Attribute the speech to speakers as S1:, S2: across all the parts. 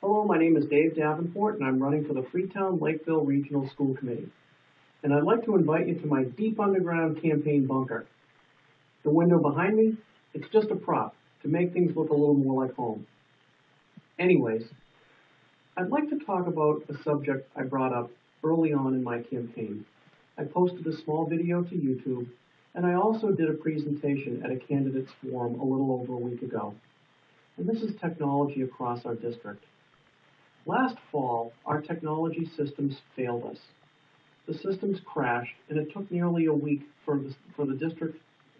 S1: Hello, my name is Dave Davenport, and I'm running for the Freetown-Lakeville Regional School Committee. And I'd like to invite you to my deep underground campaign bunker. The window behind me, it's just a prop to make things look a little more like home. Anyways, I'd like to talk about a subject I brought up early on in my campaign. I posted a small video to YouTube, and I also did a presentation at a candidates forum a little over a week ago. And this is technology across our district. Last fall, our technology systems failed us. The systems crashed, and it took nearly a week for the district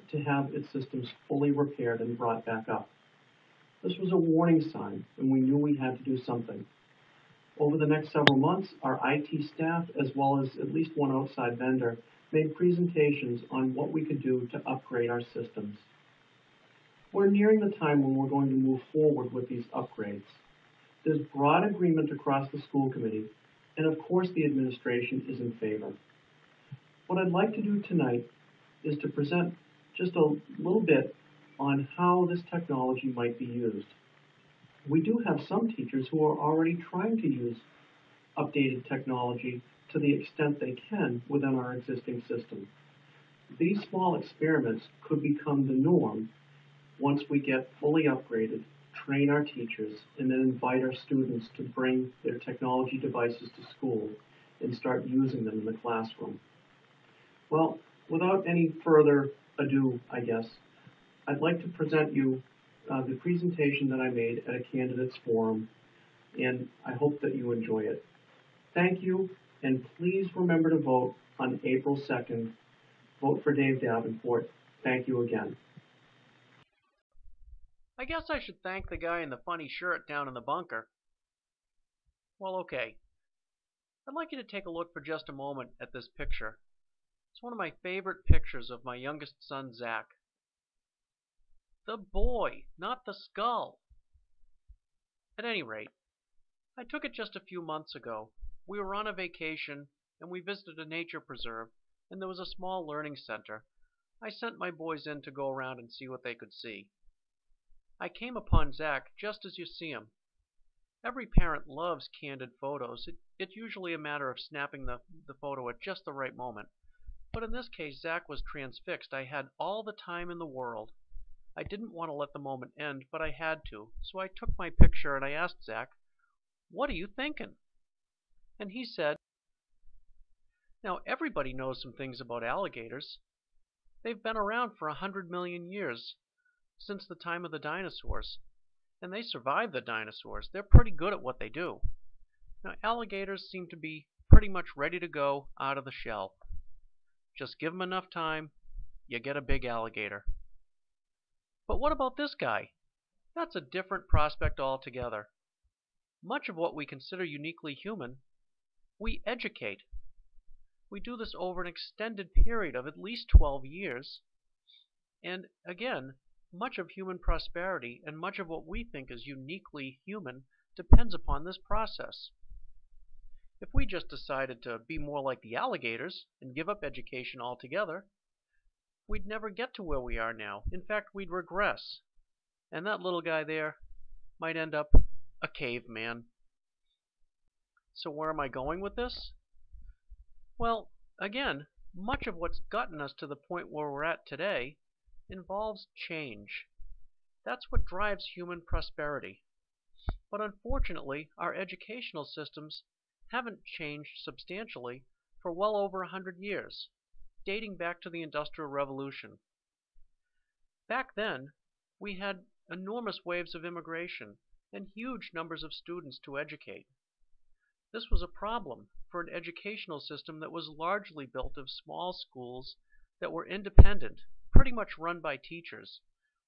S1: to have its systems fully repaired and brought back up. This was a warning sign, and we knew we had to do something. Over the next several months, our IT staff, as well as at least one outside vendor, made presentations on what we could do to upgrade our systems. We're nearing the time when we're going to move forward with these upgrades. There's broad agreement across the school committee, and of course the administration is in favor. What I'd like to do tonight is to present just a little bit on how this technology might be used. We do have some teachers who are already trying to use updated technology to the extent they can within our existing system. These small experiments could become the norm once we get fully upgraded, train our teachers, and then invite our students to bring their technology devices to school and start using them in the classroom. Well, without any further ado, I guess, I'd like to present you the presentation that I made at a candidates forum, and I hope that you enjoy it. Thank you, and please remember to vote on April 2nd. Vote for Dave Davenport. Thank you again.
S2: I guess I should thank the guy in the funny shirt down in the bunker. Well, okay. I'd like you to take a look for just a moment at this picture. It's one of my favorite pictures of my youngest son, Zach. The boy, not the skull. At any rate, I took it just a few months ago. We were on a vacation, and we visited a nature preserve, and there was a small learning center. I sent my boys in to go around and see what they could see. I came upon Zach just as you see him. Every parent loves candid photos. It's usually a matter of snapping the photo at just the right moment. But in this case, Zach was transfixed. I had all the time in the world. I didn't want to let the moment end, but I had to. So I took my picture and I asked Zach, "What are you thinking?" And he said, "Now everybody knows some things about alligators. They've been around for 100 million years, since the time of the dinosaurs. And they survived the dinosaurs. They're pretty good at what they do. Now alligators seem to be pretty much ready to go out of the shell. Just give them enough time, you get a big alligator." But what about this guy? That's a different prospect altogether. Much of what we consider uniquely human, we educate. We do this over an extended period of at least 12 years. And again, much of human prosperity and much of what we think is uniquely human depends upon this process. If we just decided to be more like the alligators and give up education altogether, we'd never get to where we are now. In fact, we'd regress. And that little guy there might end up a caveman. So where am I going with this? Well, again, much of what's gotten us to the point where we're at today involves change. That's what drives human prosperity. But unfortunately, our educational systems haven't changed substantially for well over 100 years, dating back to the Industrial Revolution. Back then, we had enormous waves of immigration and huge numbers of students to educate. This was a problem for an educational system that was largely built of small schools that were independent, pretty much run by teachers,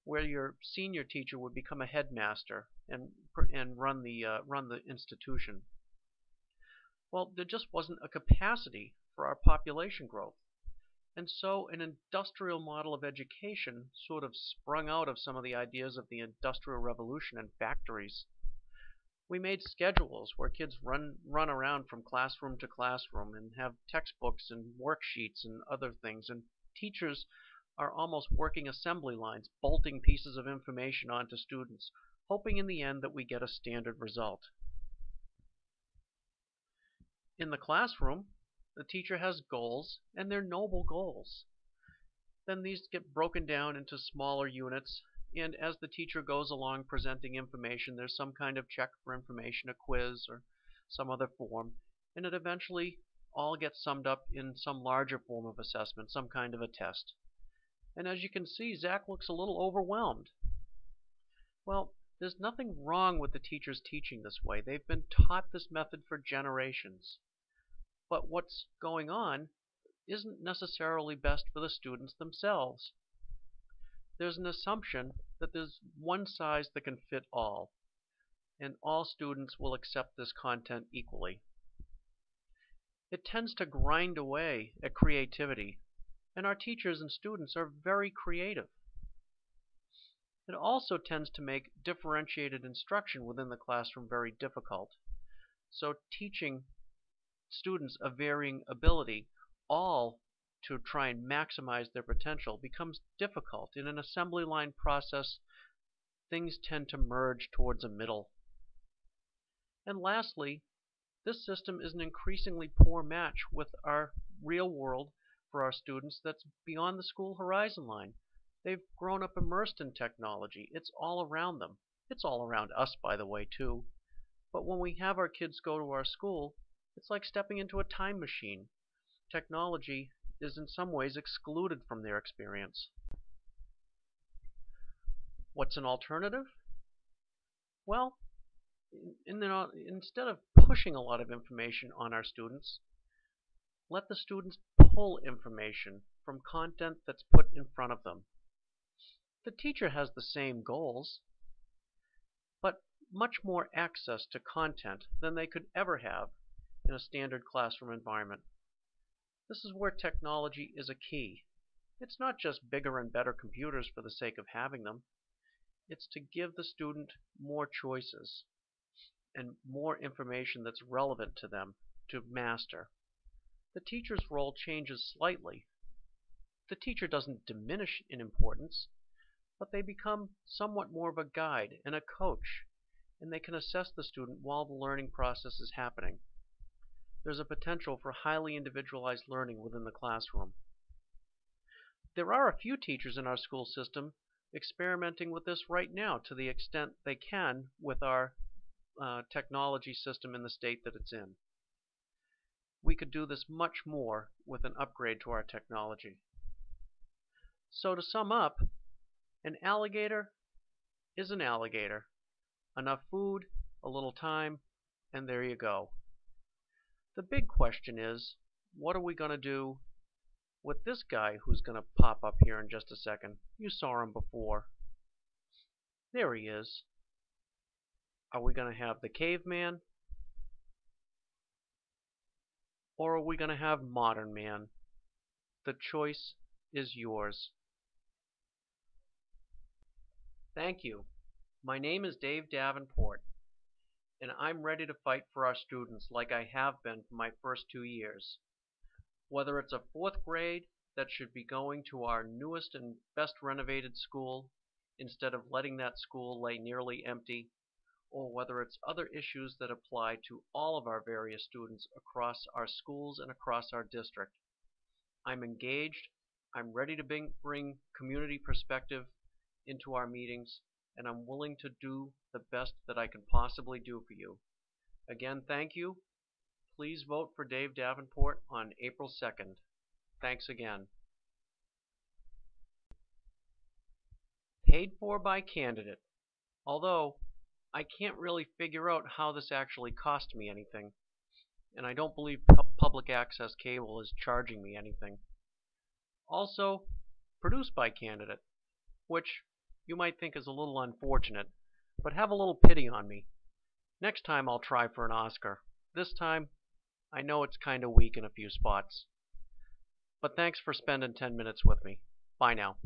S2: where your senior teacher would become a headmaster and run the institution. Well, there just wasn't a capacity for our population growth. And so an industrial model of education sort of sprung out of some of the ideas of the Industrial Revolution and factories. We made schedules where kids run around from classroom to classroom and have textbooks and worksheets and other things. And teachers are almost working assembly lines, bolting pieces of information onto students, hoping in the end that we get a standard result. In the classroom, the teacher has goals, and they're noble goals. Then these get broken down into smaller units, and as the teacher goes along presenting information, there's some kind of check for information, a quiz or some other form, and it eventually all gets summed up in some larger form of assessment, some kind of a test. And as you can see, Zach looks a little overwhelmed. Well, there's nothing wrong with the teachers teaching this way. They've been taught this method for generations. But what's going on isn't necessarily best for the students themselves. There's an assumption that there's one size that can fit all, and all students will accept this content equally. It tends to grind away at creativity, and our teachers and students are very creative. It also tends to make differentiated instruction within the classroom very difficult. So teaching students of varying ability all to try and maximize their potential becomes difficult. In an assembly line process, things tend to merge towards a middle. And lastly, this system is an increasingly poor match with our real world for our students that's beyond the school horizon line. They've grown up immersed in technology. It's all around them. It's all around us, by the way, too. But when we have our kids go to our school, it's like stepping into a time machine. Technology is in some ways excluded from their experience. What's an alternative? Well, instead of pushing a lot of information on our students, let the students pull information from content that's put in front of them. The teacher has the same goals, but much more access to content than they could ever have in a standard classroom environment. This is where technology is a key. It's not just bigger and better computers for the sake of having them. It's to give the student more choices and more information that's relevant to them to master. The teacher's role changes slightly. The teacher doesn't diminish in importance, but they become somewhat more of a guide and a coach, and they can assess the student while the learning process is happening. There's a potential for highly individualized learning within the classroom. There are a few teachers in our school system experimenting with this right now to the extent they can with our technology system in the state that it's in. We could do this much more with an upgrade to our technology. So to sum up, an alligator is an alligator. Enough food, a little time, and there you go. The big question is, what are we going to do with this guy who's going to pop up here in just a second? You saw him before. There he is. Are we going to have the caveman? Or are we going to have modern man? The choice is yours. Thank you. My name is Dave Davenport, and I'm ready to fight for our students like I have been for my first 2 years. Whether it's a 4th grade that should be going to our newest and best renovated school instead of letting that school lay nearly empty, or whether it's other issues that apply to all of our various students across our schools and across our district. I'm engaged, I'm ready to bring community perspective into our meetings, and I'm willing to do the best that I can possibly do for you. Again, thank you. Please vote for Dave Davenport on April 2nd. Thanks again. Paid for by candidate. Although, I can't really figure out how this actually cost me anything, and I don't believe public access cable is charging me anything. Also, produced by candidate, which you might think is a little unfortunate, but have a little pity on me. Next time I'll try for an Oscar. This time, I know it's kind of weak in a few spots. But thanks for spending 10 minutes with me. Bye now.